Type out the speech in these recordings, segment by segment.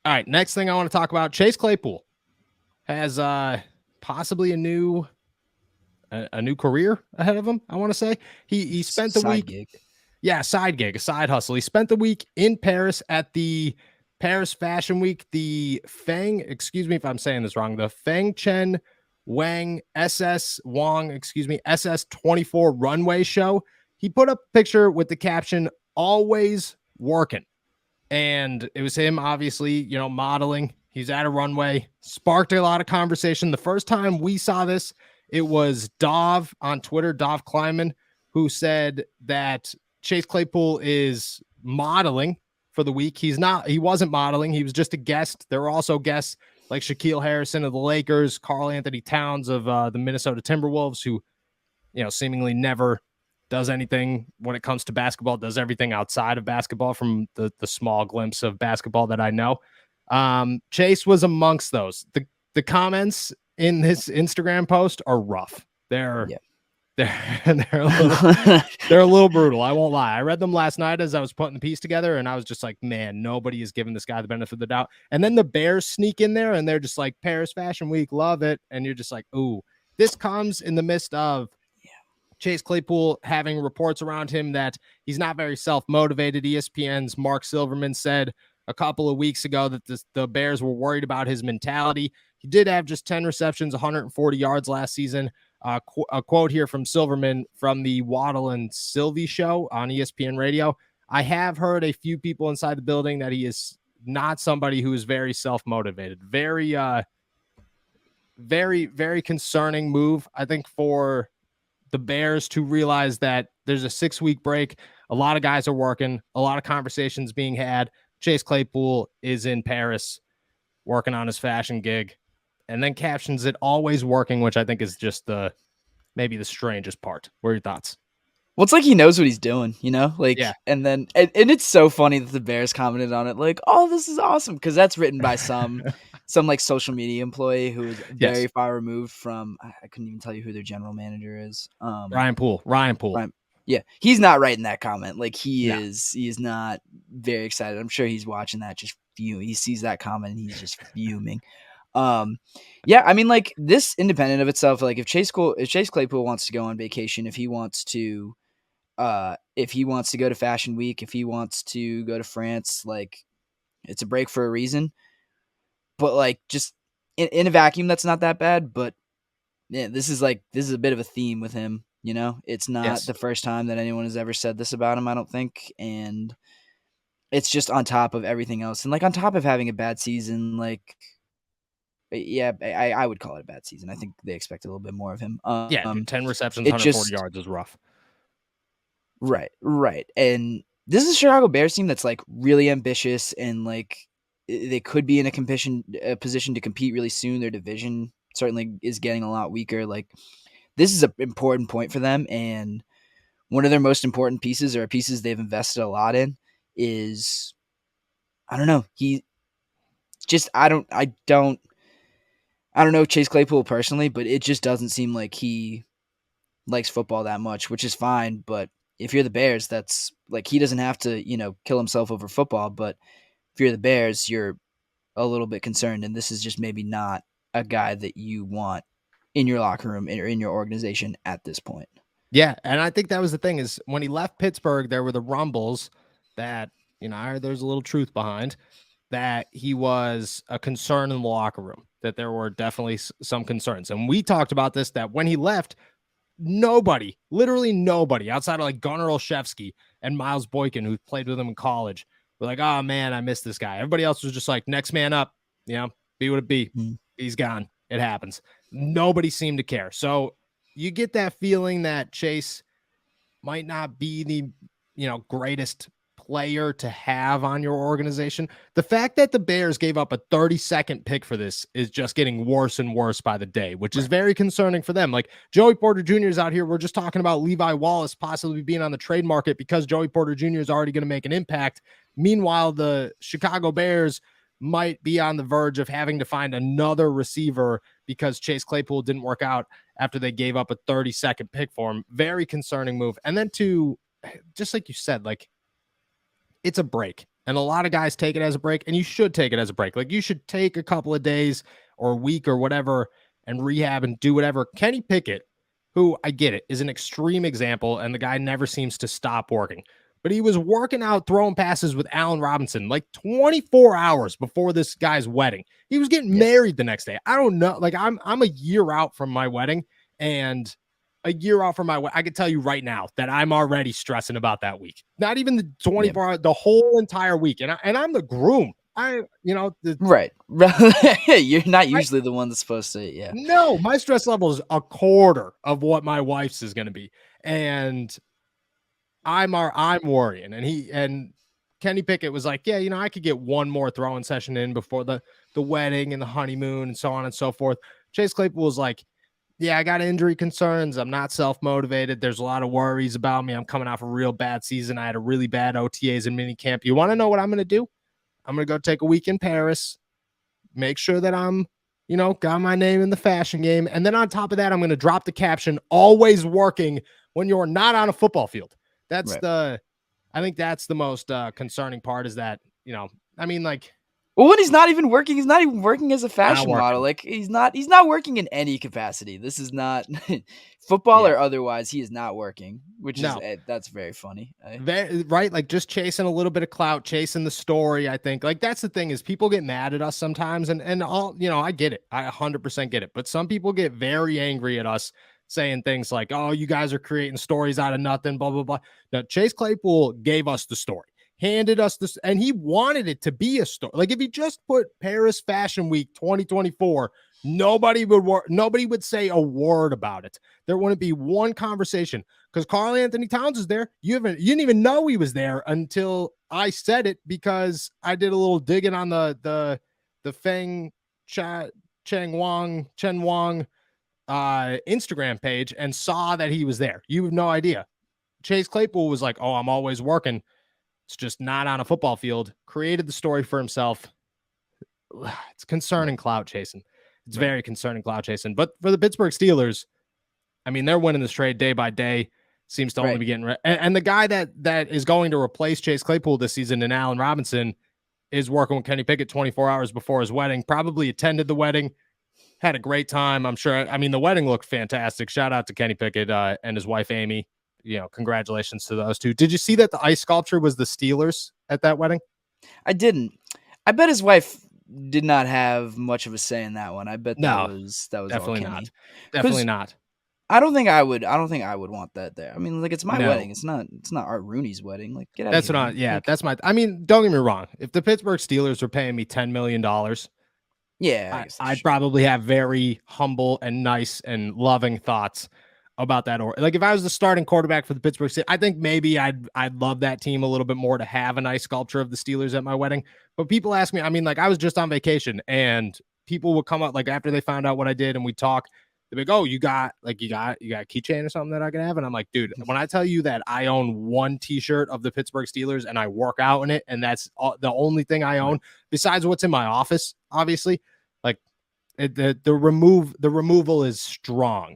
All right, next thing I want to talk about, Chase Claypool has possibly a new career ahead of him. I want to say he spent the Side week, gig. yeah, side gig, a side hustle. He spent the week in Paris at the Paris Fashion Week, the Feng, excuse me if I'm saying this wrong, the Feng Chen Wang SS Wang, excuse me, SS24 runway show. He put up a picture with the caption, "Always working." And it was him, obviously, modeling. He's at a runway, sparked a lot of conversation. The first time we saw this, it was Dov on Twitter, Dov Kleiman, who said that Chase Claypool is modeling for the week. He wasn't modeling. He was just a guest. There were also guests like Shaquille Harrison of the Lakers, Karl Anthony Towns of the Minnesota Timberwolves, who, seemingly never does anything when it comes to basketball, does everything outside of basketball from the small glimpse of basketball that I know. Chase was amongst those. The comments in his Instagram post are rough. They're Yeah. they're a little brutal. I won't lie. I read them last night as I was putting the piece together, and I was just like, man, nobody is giving this guy the benefit of the doubt. And then the Bears sneak in there, and they're just like, Paris Fashion Week, love it. And you're just like, ooh, this comes in the midst of Chase Claypool having reports around him that he's not very self-motivated. ESPN's Mark Silverman said a couple of weeks ago that the Bears were worried about his mentality. He did have just 10 receptions, 140 yards last season. A quote here from Silverman from the Waddle and Sylvie show on ESPN radio. I have heard a few people inside the building that he is not somebody who is very self-motivated. Very, very concerning move, I think, for the Bears to realize that there's a 6-week break. A lot of guys are working, a lot of conversations being had. Chase Claypool is in Paris working on his fashion gig, and then captions it always working, which I think is just maybe the strangest part. What are your thoughts? Well, it's like he knows what he's doing, Yeah. and then, and it's so funny that the Bears commented on it, like, oh, this is awesome. Cause that's written by some like social media employee who is very Yes. far removed from, I couldn't even tell you who their general manager is. Ryan Poole. Right. Yeah. He's not writing that comment. Like he No. is not very excited. I'm sure he's watching that just fuming. He sees that comment and he's just fuming. Yeah, I mean, like this independent of itself, like if Chase Claypool wants to go on vacation, if he wants to go to Fashion Week, if he wants to go to France, like it's a break for a reason. But like just in a vacuum, that's not that bad. But yeah, this is a bit of a theme with him. It's not Yes. the first time that anyone has ever said this about him, I don't think. And it's just on top of everything else. And like on top of having a bad season, like yeah, I would call it a bad season. I think they expect a little bit more of him. Yeah, dude, 10 receptions, It 140 just yards is rough. right. And this is a Chicago Bears team that's like really ambitious and like they could be in a position to compete really soon. Their division certainly is getting a lot weaker. Like this is an important point for them, and one of their most important pieces or pieces they've invested a lot in is I don't know. I don't know Chase Claypool personally, but it just doesn't seem like he likes football that much, which is fine. But if you're the Bears, that's like he doesn't have to, kill himself over football. But if you're the Bears, you're a little bit concerned, and this is just maybe not a guy that you want in your locker room or in your organization at this point. Yeah, and I think that was the thing is when he left Pittsburgh, there were the rumbles that, there's a little truth behind that he was a concern in the locker room, that there were definitely some concerns. And we talked about this, that when he left, nobody, literally nobody outside of like Gunnar Olszewski and Miles Boykin, who played with him in college, were like, oh man, I miss this guy. Everybody else was just like, next man up, be what it be. He's gone. It happens. Nobody seemed to care. So you get that feeling that Chase might not be the, greatest player to have on your organization. The fact that the Bears gave up a 32nd pick for this is just getting worse and worse by the day, which is very concerning for them. Like Joey Porter Jr. is out here. We're just talking about Levi Wallace possibly being on the trade market because Joey Porter Jr. is already going to make an impact. Meanwhile, the Chicago Bears might be on the verge of having to find another receiver because Chase Claypool didn't work out after they gave up a 32nd pick for him. Very concerning move. And then to, just like you said, like, it's a break. And a lot of guys take it as a break, and you should take it as a break. Like, you should take a couple of days or a week or whatever and rehab and do whatever. Kenny Pickett, who I get it, is an extreme example, and the guy never seems to stop working. But he was working out throwing passes with Allen Robinson like 24 hours before this guy's wedding. He was getting married the next day. I don't know. Like, I'm a year out from my wedding, and a year out from I can tell you right now that I'm already stressing about that week. Not even the 24 hours, the whole entire week. And I'm the groom. Right. You're not usually the one that's supposed to, No, my stress level is a quarter of what my wife's is going to be. And I'm worrying. And Kenny Pickett was like, yeah, I could get one more throwing session in before the wedding and the honeymoon and so on and so forth. Chase Claypool was like, yeah, I got injury concerns. I'm not self-motivated. There's a lot of worries about me. I'm coming off a real bad season. I had a really bad OTAs and mini camp. You want to know what I'm going to do? I'm going to go take a week in Paris, make sure that I'm, got my name in the fashion game. And then on top of that, I'm going to drop the caption, always working when you're not on a football field. That's I think that's the most concerning part is that, well, when he's not even working as a fashion model. Like he's not working in any capacity. This is not football or otherwise. He is not working, which is that's very funny. Right. Like just chasing a little bit of clout, chasing the story. I think like that's the thing is people get mad at us sometimes and all, I get it. I 100% get it. But some people get very angry at us saying things like, oh, you guys are creating stories out of nothing, blah, blah, blah. Now, Chase Claypool gave us the story. Handed us this, and he wanted it to be a story. Like if he just put Paris Fashion Week 2024, nobody would say a word about it. There wouldn't be one conversation because Karl Anthony Towns is there. You didn't even know he was there until I said it because I did a little digging on the Feng Chen Wang Instagram page and saw that he was there. You have no idea. Chase Claypool was like, "Oh, I'm always working." It's just not on a football field. Created the story for himself. It's concerning clout chasing. It's very concerning clout chasing. But for the Pittsburgh Steelers, I mean, they're winning this trade day by day. Seems to only be getting and the guy that is going to replace Chase Claypool this season in Allen Robinson is working with Kenny Pickett 24 hours before his wedding. Probably attended the wedding. Had a great time. I'm sure. I mean, the wedding looked fantastic. Shout out to Kenny Pickett and his wife, Amy. Congratulations to those two. Did you see that the ice sculpture was the Steelers at that wedding? I didn't. I bet his wife did not have much of a say in that one. I bet that was definitely all not. Definitely not. I don't think I would want that there. I mean, like it's my wedding. It's not Art Rooney's wedding. Like get out that's of here. Not. Yeah, that's my. I mean, don't get me wrong. If the Pittsburgh Steelers were paying me $10 million, I'd probably have very humble and nice and loving thoughts about that. Or like if I was the starting quarterback for the Pittsburgh Steelers, I think maybe I'd love that team a little bit more to have a nice sculpture of the Steelers at my wedding. But people ask me, I mean, like I was just on vacation and people would come up like after they found out what I did and we talk, they'd be like, oh, you got a keychain or something that I can have? And I'm like, dude, when I tell you that I own one t-shirt of the Pittsburgh Steelers and I work out in it, and that's the only thing I own besides what's in my office, obviously, like the removal is strong.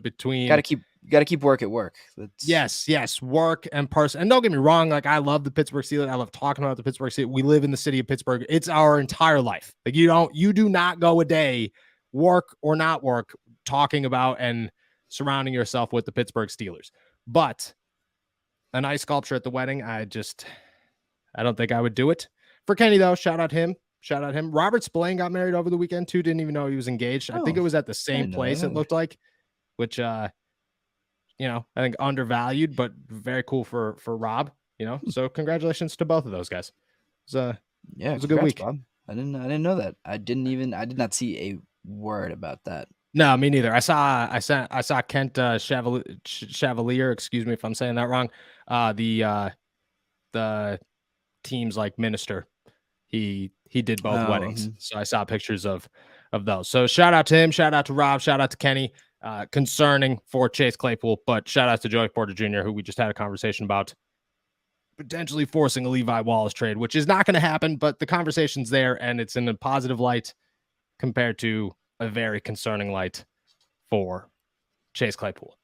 Between got to keep work at work. Yes, work and person. And don't get me wrong, like I love the Pittsburgh Steelers. I love talking about the Pittsburgh Steelers. We live in the city of Pittsburgh. It's our entire life. Like you do not go a day, work or not work, talking about and surrounding yourself with the Pittsburgh Steelers. But a nice sculpture at the wedding, I don't think I would do it. For Kenny though, shout out him. Robert Spillane got married over the weekend too. Didn't even know he was engaged. I think it was at the same place. It looked like. Which, I think undervalued, but very cool for Rob, so congratulations to both of those guys. It was a good week. Bob. I didn't know that. I did not see a word about that. No, me neither. I saw Kent Chevalier, excuse me if I'm saying that wrong. The team's like minister. He did both weddings. So I saw pictures of those. So shout out to him, shout out to Rob, shout out to Kenny. Concerning for Chase Claypool, but shout out to Joey Porter Jr., who we just had a conversation about potentially forcing a Levi Wallace trade, which is not going to happen, but the conversation's there and it's in a positive light compared to a very concerning light for Chase Claypool.